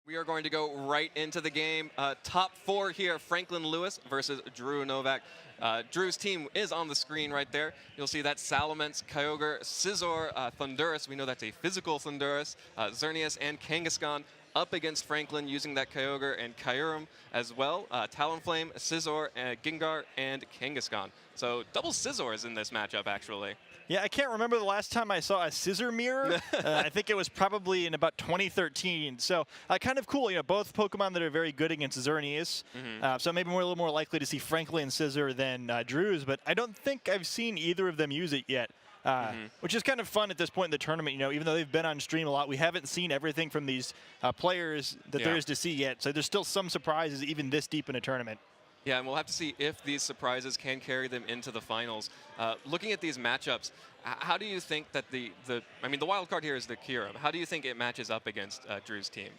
We are going to go right into the game. Top four here, Franklin Lewis versus Drew Novak. Drew's team is on the screen right there. You'll see that Salamence, Kyogre, Scizor, Thundurus. We know that's a physical Thundurus. Xerneas and Kangaskhan up against Franklin using that Kyogre and Kyurem as well. Talonflame, Scizor, Gengar, and Kangaskhan. So double Scizors in this matchup, actually. Yeah, I can't remember the last time I saw a scissor mirror. I think it was probably in about 2013. So kind of cool, both Pokemon that are very good against Xerneas. So maybe we're a little more likely to see Franklin Scizor than Drew's, but I don't think I've seen either of them use it yet. Which is kind of fun at this point in the tournament. Even though they've been on stream a lot, we haven't seen everything from these players that there is to see yet. So there's still some surprises even this deep in a tournament. Yeah, and we'll have to see if these surprises can carry them into the finals. Looking at these matchups, how do you think that the wild card here is the Kyurem. How do you think it matches up against Drew's team?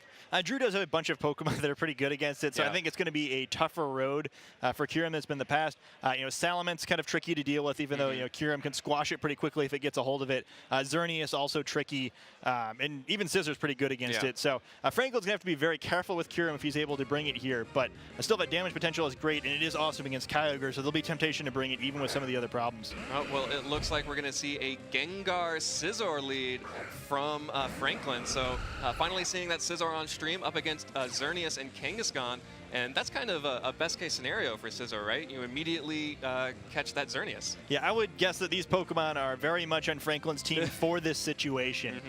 Drew does have a bunch of Pokemon that are pretty good against it, so I think it's going to be a tougher road for Kyurem than it's been in the past. Salamence kind of tricky to deal with, even though Kyurem can squash it pretty quickly if it gets a hold of it. Xerneas also tricky, and even Scissor's pretty good against it. So Franklin's going to have to be very careful with Kyurem if he's able to bring it here, but still that damage potential is great, and it is awesome against Kyogre, so there'll be temptation to bring it even with some of the other problems. Oh, well, it looks like we're going to see a Gengar Scizor lead from Franklin. So finally seeing that Scizor on stream up against Xerneas and Kangaskhan, and that's kind of a best case scenario for Scizor, right? You immediately catch that Xerneas. Yeah, I would guess that these Pokemon are very much on Franklin's team for this situation.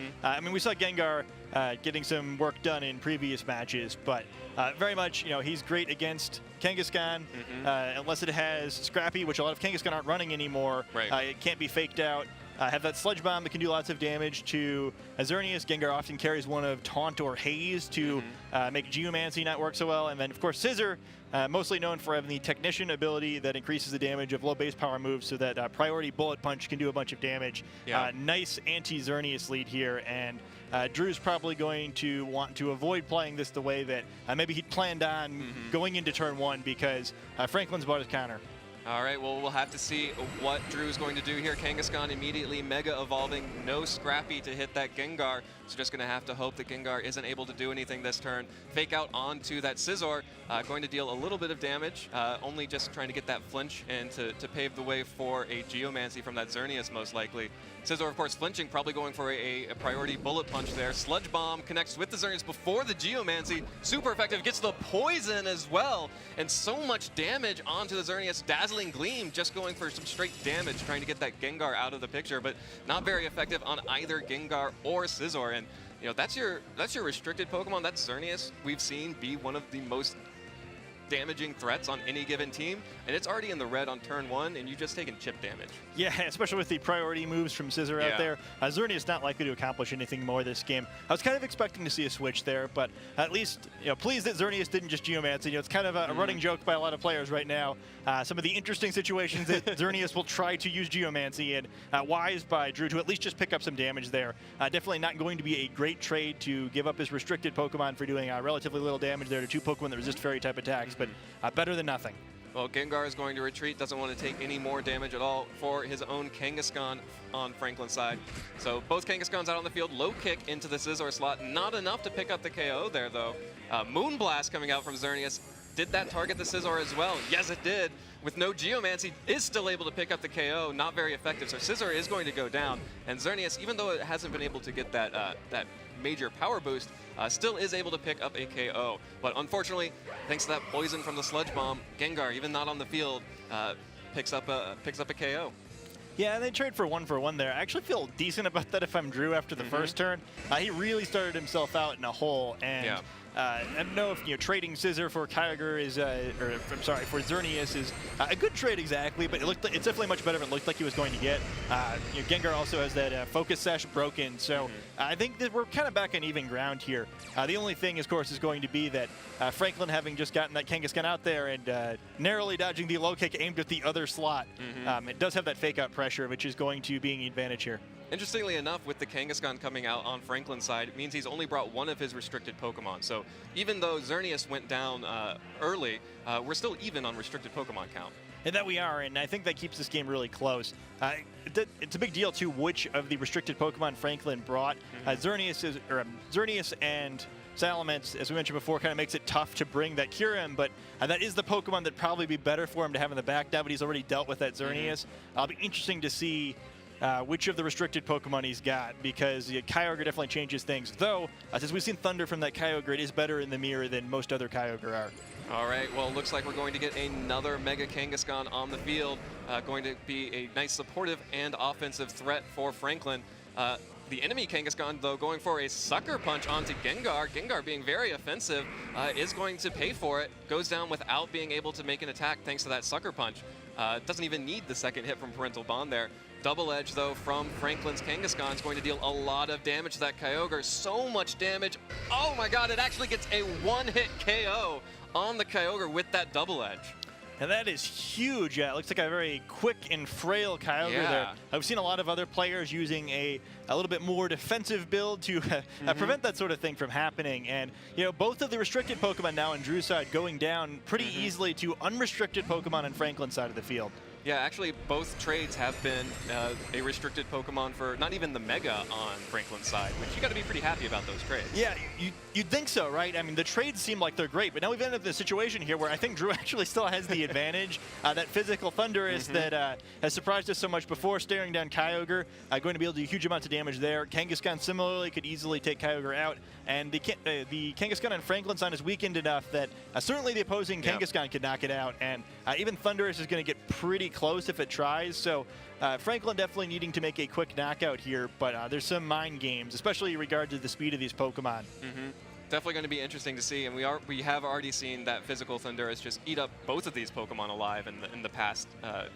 We saw Gengar getting some work done in previous matches, but very much, he's great against Kangaskhan, unless it has Scrappy, which a lot of Kangaskhan aren't running anymore. It can't be faked out. Have that Sludge Bomb that can do lots of damage to Xerneas. Gengar often carries one of Taunt or Haze to make Geomancy not work so well. And then, of course, Scizor, mostly known for having the Technician ability that increases the damage of low base power moves so that Priority Bullet Punch can do a bunch of damage. Nice anti-Xerneas lead here, and Drew's probably going to want to avoid playing this the way that maybe he'd planned on going into turn one, because Franklin's about his counter. All right, well, we'll have to see what Drew's going to do here. Kangaskhan immediately Mega Evolving. No Scrappy to hit that Gengar. So just going to have to hope that Gengar isn't able to do anything this turn. Fake out onto that Scizor. Going to deal a little bit of damage. Only just trying to get that flinch and to pave the way for a Geomancy from that Xerneas, most likely. Scizor, of course, flinching, probably going for a priority Bullet Punch there. Sludge Bomb connects with the Xerneas before the Geomancy. Super effective. Gets the Poison as well. And so much damage onto the Xerneas. Dazzling Gleam just going for some straight damage, trying to get that Gengar out of the picture, but not very effective on either Gengar or Scizor. And that's your restricted Pokemon. That's Xerneas. We've seen be one of the most damaging threats on any given team, and it's already in the red on turn one, and you've just taken chip damage. Yeah, especially with the priority moves from Scizor out there. Xerneas not likely to accomplish anything more this game. I was kind of expecting to see a switch there, but at least, pleased that Xerneas didn't just Geomancy. It's kind of a running joke by a lot of players right now. Some of the interesting situations that Xerneas will try to use Geomancy, and wise by Drew to at least just pick up some damage there. Definitely not going to be a great trade to give up his restricted Pokemon for doing relatively little damage there to two Pokemon that resist fairy type attacks, but better than nothing. Well, Gengar is going to retreat, doesn't want to take any more damage at all for his own Kangaskhan on Franklin's side. So both Kangaskhan's out on the field, low kick into the Scizor slot. Not enough to pick up the KO there, though. Moonblast coming out from Xerneas. Did that target the Scizor as well? Yes, it did. With no Geomancy, is still able to pick up the KO. Not very effective, so Scizor is going to go down. And Xerneas, even though it hasn't been able to get that major power boost, still is able to pick up a KO. But unfortunately, thanks to that poison from the Sludge Bomb, Gengar, even not on the field, picks up a KO. Yeah, they trade for one there. I actually feel decent about that if I'm Drew after the first turn. He really started himself out in a hole, and I don't know if trading Scizor for Kyogre is, for Xerneas is a good trade exactly, but it's definitely much better than it looked like he was going to get. Gengar also has that Focus Sash broken, so I think that we're kind of back on even ground here. The only thing, of course, is going to be that Franklin, having just gotten that Kangaskhan out there and narrowly dodging the low kick aimed at the other slot, it does have that fake out pressure, which is going to be an advantage here. Interestingly enough, with the Kangaskhan coming out on Franklin's side, it means he's only brought one of his restricted Pokemon. So even though Xerneas went down early, we're still even on restricted Pokemon count. And that we are, and I think that keeps this game really close. It's a big deal, too, which of the restricted Pokemon Franklin brought. Xerneas and Salamence, as we mentioned before, kind of makes it tough to bring that Kyurem, but that is the Pokemon that'd probably be better for him to have in the back now, but he's already dealt with that Xerneas. It'll be interesting to see which of the restricted Pokemon he's got, because Kyogre definitely changes things. Though, since we've seen Thunder from that Kyogre, it is better in the mirror than most other Kyogre are. All right, well, it looks like we're going to get another Mega Kangaskhan on the field. Going to be a nice supportive and offensive threat for Franklin. The enemy Kangaskhan, though, going for a Sucker Punch onto Gengar. Gengar, being very offensive, is going to pay for it. Goes down without being able to make an attack thanks to that Sucker Punch. Doesn't even need the second hit from Parental Bond there. Double Edge, though, from Franklin's Kangaskhan is going to deal a lot of damage to that Kyogre. So much damage. Oh my god, it actually gets a one-hit KO on the Kyogre with that Double Edge. And that is huge. It looks like a very quick and frail Kyogre there. I've seen a lot of other players using a little bit more defensive build to prevent that sort of thing from happening. And, both of the restricted Pokemon now on Drew's side going down pretty easily to unrestricted Pokemon on Franklin's side of the field. Yeah, actually, both trades have been a restricted Pokemon for not even the Mega on Franklin's side, which you got to be pretty happy about those trades. Yeah, you'd think so, right? I mean, the trades seem like they're great, but now we've ended up in a situation here where I think Drew actually still has the advantage. That physical Thundurus that has surprised us so much before, staring down Kyogre, going to be able to do huge amounts of damage there. Kangaskhan similarly could easily take Kyogre out, and the Kangaskhan on Franklin's side is weakened enough that certainly the opposing Kangaskhan could knock it out, and even Thundurus is going to get pretty close if it tries. So Franklin definitely needing to make a quick knockout here, but there's some mind games, especially in regard to the speed of these Pokemon. Definitely going to be interesting to see, and we have already seen that physical Thundurus just eat up both of these Pokemon alive in the past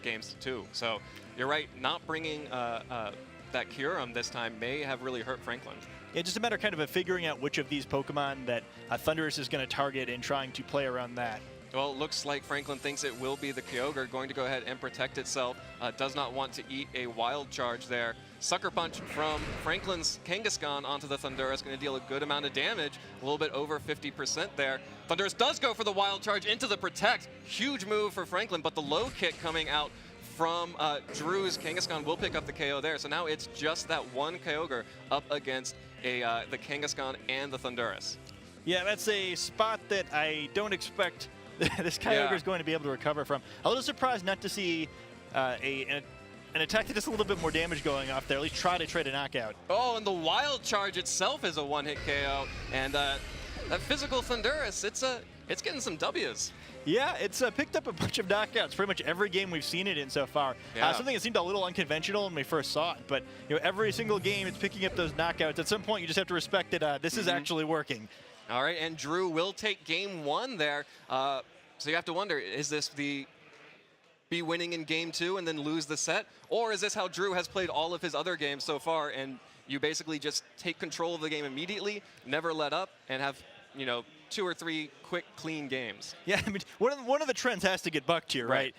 games too. So you're right, not bringing that Kyurem this time may have really hurt Franklin. Yeah, just a matter kind of figuring out which of these Pokemon that Thundurus is going to target and trying to play around that. Well, it looks like Franklin thinks it will be the Kyogre, going to go ahead and protect itself. Does not want to eat a Wild Charge there. Sucker Punch from Franklin's Kangaskhan onto the Thundurus, going to deal a good amount of damage, a little bit over 50% there. Thundurus does go for the Wild Charge into the Protect. Huge move for Franklin, but the low kick coming out from Drew's Kangaskhan will pick up the KO there. So now it's just that one Kyogre up against the Kangaskhan and the Thundurus. Yeah, that's a spot that I don't expect this Kyogre is going to be able to recover from. A little surprised not to see an attack that does a little bit more damage going off there, at least try to trade a knockout. Oh, and the Wild Charge itself is a one-hit KO. And that physical Thundurus, it's getting some W's. Yeah, it's picked up a bunch of knockouts pretty much every game we've seen it in so far. Something that seemed a little unconventional when we first saw it, but every single game it's picking up those knockouts. At some point, you just have to respect that this is actually working. All right, and Drew will take game one there. So you have to wonder, is this be winning in game two and then lose the set? Or is this how Drew has played all of his other games so far, and you basically just take control of the game immediately, never let up, and have, 2 or 3 quick, clean games? Yeah, I mean, one of the trends has to get bucked here, right?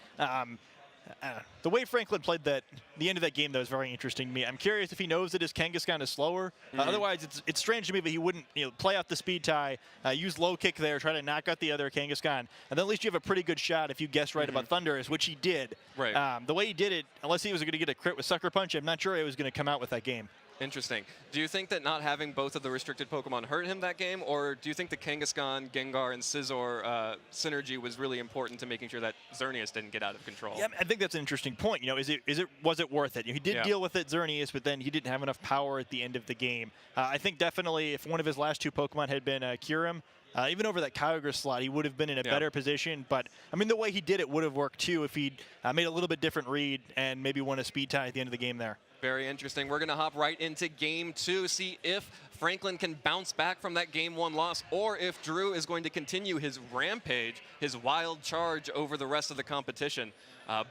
The way Franklin played the end of that game, though, is very interesting to me. I'm curious if he knows that his Kangaskhan is slower. Otherwise, it's strange to me that he wouldn't play out the speed tie, use low kick there, try to knock out the other Kangaskhan, and then at least you have a pretty good shot if you guessed right about Thundurus, which he did. Right. The way he did it, unless he was going to get a crit with Sucker Punch, I'm not sure he was going to come out with that game. Interesting. Do you think that not having both of the restricted Pokemon hurt him that game, or do you think the Kangaskhan, Gengar, and Scizor synergy was really important to making sure that Xerneas didn't get out of control? Yeah, I think that's an interesting point. Was it worth it? He did deal with it, Xerneas, but then he didn't have enough power at the end of the game. I think definitely if one of his last 2 Pokemon had been Kyurem, even over that Kyogre slot, he would have been in a better position. But, I mean, the way he did it would have worked, too, if he'd made a little bit different read and maybe won a speed tie at the end of the game there. Very interesting. We're going to hop right into game 2, see if Franklin can bounce back from that game 1 loss, or if Drew is going to continue his rampage, his wild charge over the rest of the competition.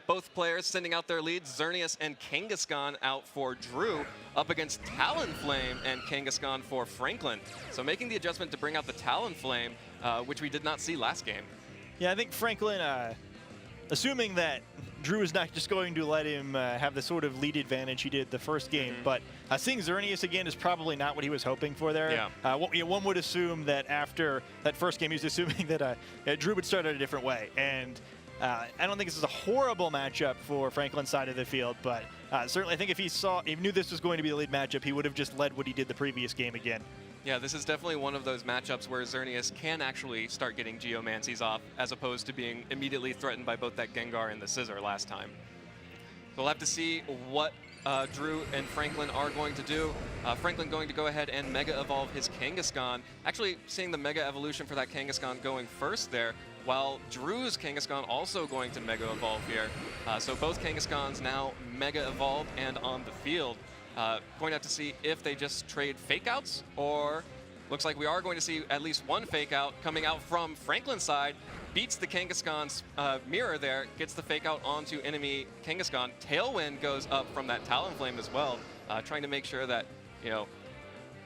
Both players sending out their leads, Xerneas and Kangaskhan out for Drew, up against Talonflame and Kangaskhan for Franklin. So making the adjustment to bring out the Talonflame, which we did not see last game. Yeah, I think Franklin, assuming that Drew is not just going to let him have the sort of lead advantage he did the first game, but seeing Xerneas again is probably not what he was hoping for there. One would assume that after that first game, he was assuming that Drew would start out a different way. And I don't think this is a horrible matchup for Franklin's side of the field, but certainly I think if he knew this was going to be the lead matchup, he would have just led what he did the previous game again. Yeah, this is definitely one of those matchups where Xerneas can actually start getting Geomancies off, as opposed to being immediately threatened by both that Gengar and the Scizor last time. So we'll have to see what Drew and Franklin are going to do. Franklin going to go ahead and Mega Evolve his Kangaskhan. Actually, seeing the Mega Evolution for that Kangaskhan going first there, while Drew's Kangaskhan also going to Mega Evolve here. So both Kangaskhan's now Mega Evolved and on the field. Going to have to see if they just trade Fake Outs, or looks like we are going to see at least one Fake Out coming out from Franklin's side. Beats the Kangaskhan's mirror there, gets the Fake Out onto enemy Kangaskhan. Tailwind goes up from that Talonflame as well, trying to make sure that, you know,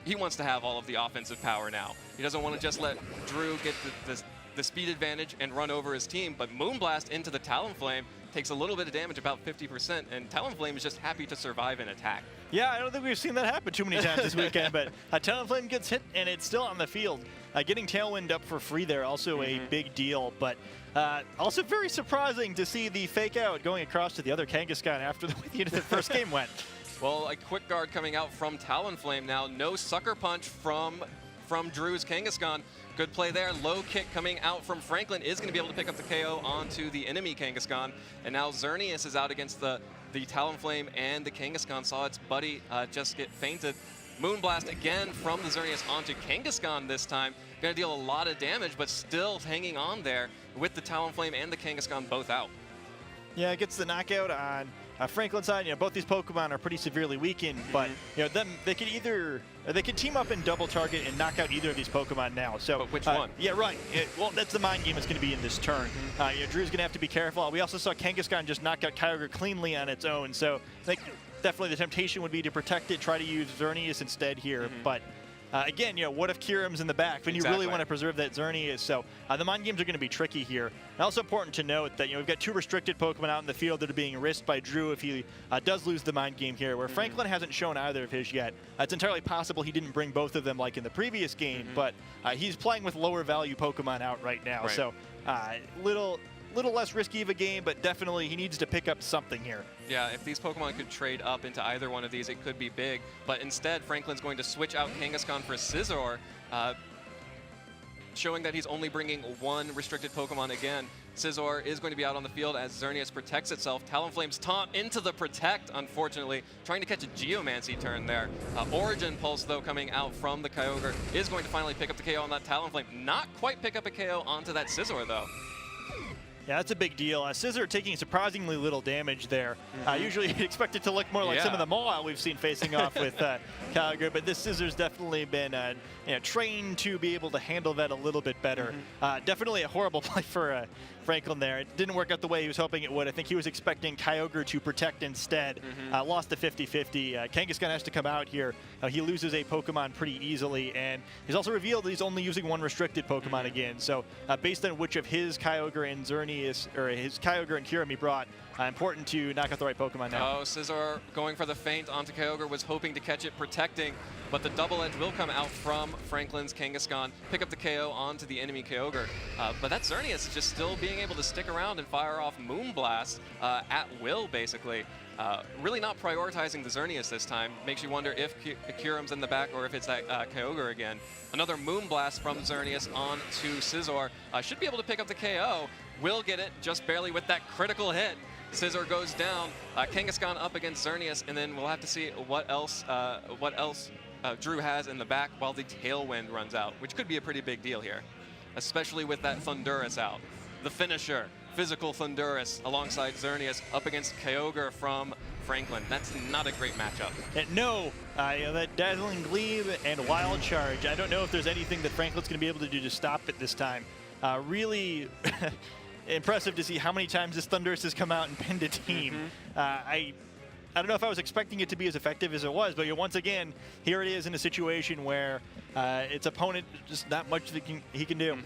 he wants to have all of the offensive power now. He doesn't want to just let Drew get the speed advantage and run over his team, but Moonblast into the Talonflame takes a little bit of damage, about 50%, and Talonflame is just happy to survive an attack. Yeah, I don't think we've seen that happen too many times this weekend, but Talonflame gets hit and it's still on the field. Getting Tailwind up for free there, also a big deal, but also very surprising to see the Fake Out going across to the other Kangaskhan after the way the end of the first game went. Well, a Quick Guard coming out from Talonflame now. No Sucker Punch from Drew's Kangaskhan. Good play there. Low kick coming out from Franklin is going to be able to pick up the KO onto the enemy Kangaskhan. And now Xerneas is out against the Talonflame, and the Kangaskhan saw its buddy just get fainted. Moonblast again from the Xerneas onto Kangaskhan this time. Going to deal a lot of damage, but still hanging on there with the Talonflame and the Kangaskhan both out. Yeah, it gets the knockout on Franklin's side. You know, both these Pokemon are pretty severely weakened, but you know, they could team up and double target and knock out either of these Pokemon now. So but which one? Yeah, right. Well, that's the mind game that's going to be in this turn. You know, Drew's going to have to be careful. We also saw Kangaskhan just knock out Kyogre cleanly on its own. So I think definitely the temptation would be to protect it, try to use Xerneas instead here. But again, you know, what if Kyurem's in the back? When you really want to preserve that Xerneas. So the mind games are going to be tricky here. And also important to note that, you know, we've got two restricted Pokemon out in the field that are being risked by Drew if he does lose the mind game here, where Franklin hasn't shown either of his yet. It's entirely possible he didn't bring both of them like in the previous game, but he's playing with lower value Pokemon out right now. So little less risky of a game, but definitely he needs to pick up something here. Yeah, if these Pokemon could trade up into either one of these, it could be big. But instead, Franklin's going to switch out Kangaskhan for Scizor, showing that he's only bringing one restricted Pokemon again. Scizor is going to be out on the field as Xerneas protects itself. Talonflame's taunt into the Protect, unfortunately, trying to catch a Geomancy turn there. Origin Pulse, though, coming out from the Kyogre, is going to finally pick up the KO on that Talonflame. Not quite pick up a KO onto that Scizor, though. Yeah, that's a big deal. Scizor taking surprisingly little damage there. Usually you'd expect it to look more like some of the Mawile we've seen facing off with Kyogre, but this Scizor's definitely been you know, trained to be able to handle that a little bit better. Definitely a horrible play for Franklin there. It didn't work out the way he was hoping it would. I think he was expecting Kyogre to protect instead. Lost to 50-50. Kangaskhan has to come out here. He loses a Pokemon pretty easily, and he's also revealed that he's only using one restricted Pokemon again. So based on which of his Kyogre and Xerneas, or his Kyogre and Kyurem he brought, important to knock out the right Pokemon now. Oh, Scizor going for the feint onto Kyogre, was hoping to catch it, protecting, but the double edge will come out from Franklin's Kangaskhan, pick up the KO onto the enemy Kyogre. But that Xerneas just still being able to stick around and fire off Moonblast at will, basically. Really not prioritizing the Xerneas this time. Makes you wonder if Kyurem's in the back or if it's that Kyogre again. Another Moonblast from Xerneas onto Scizor. Should be able to pick up the KO. Will get it just barely with that critical hit. Scizor goes down. Kangaskhan up against Xerneas, and then we'll have to see what else Drew has in the back while the Tailwind runs out, which could be a pretty big deal here, especially with that Thundurus out. The finisher, physical Thundurus alongside Xerneas up against Kyogre from Franklin. That's not a great matchup. No, you know, that Dazzling Gleam and Wild Charge, I don't know if there's anything that Franklin's going to be able to do to stop it this time. Really impressive to see how many times this Thundurus has come out and pinned a team. I don't know if I was expecting it to be as effective as it was, but once again, here it is in a situation where its opponent, just not much that he can do.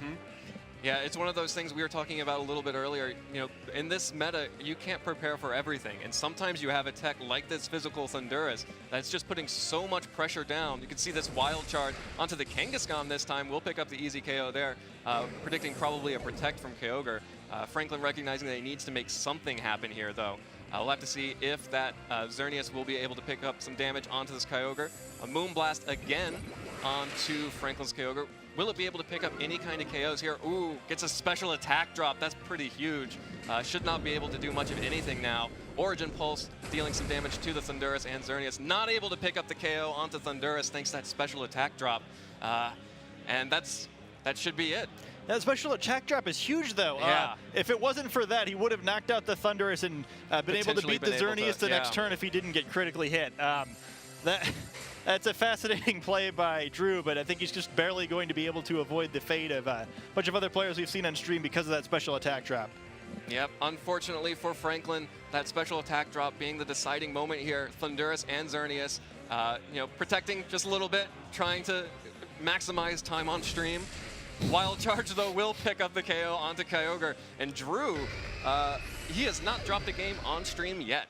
Yeah, it's one of those things we were talking about a little bit earlier. You know, in this meta, you can't prepare for everything. And sometimes you have a tech like this physical Thunderous that's just putting so much pressure down. You can see this wild charge onto the Kangaskhan this time. We'll pick up the easy KO there, predicting probably a protect from Kyogre. Franklin recognizing that he needs to make something happen here, though. We'll have to see if that Xerneas will be able to pick up some damage onto this Kyogre. A Moonblast again onto Franklin's Kyogre. Will it be able to pick up any kind of KOs here? Ooh, gets a special attack drop. That's pretty huge. Should not be able to do much of anything now. Origin Pulse dealing some damage to the Thunderous and Xerneas. Not able to pick up the KO onto Thunderous thanks to that special attack drop. And that should be it. That special attack drop is huge, though. Yeah. If it wasn't for that, he would have knocked out the Thunderous and been able to beat the Xerneas the next turn if he didn't get critically hit. That's a fascinating play by Drew, but I think he's just barely going to be able to avoid the fate of a bunch of other players we've seen on stream because of that special attack drop. Yep, unfortunately for Franklin, that special attack drop being the deciding moment here. Thunderous and Xerneas, you know, protecting just a little bit, trying to maximize time on stream. Wild Charge, though, will pick up the KO onto Kyogre. And Drew, he has not dropped a game on stream yet.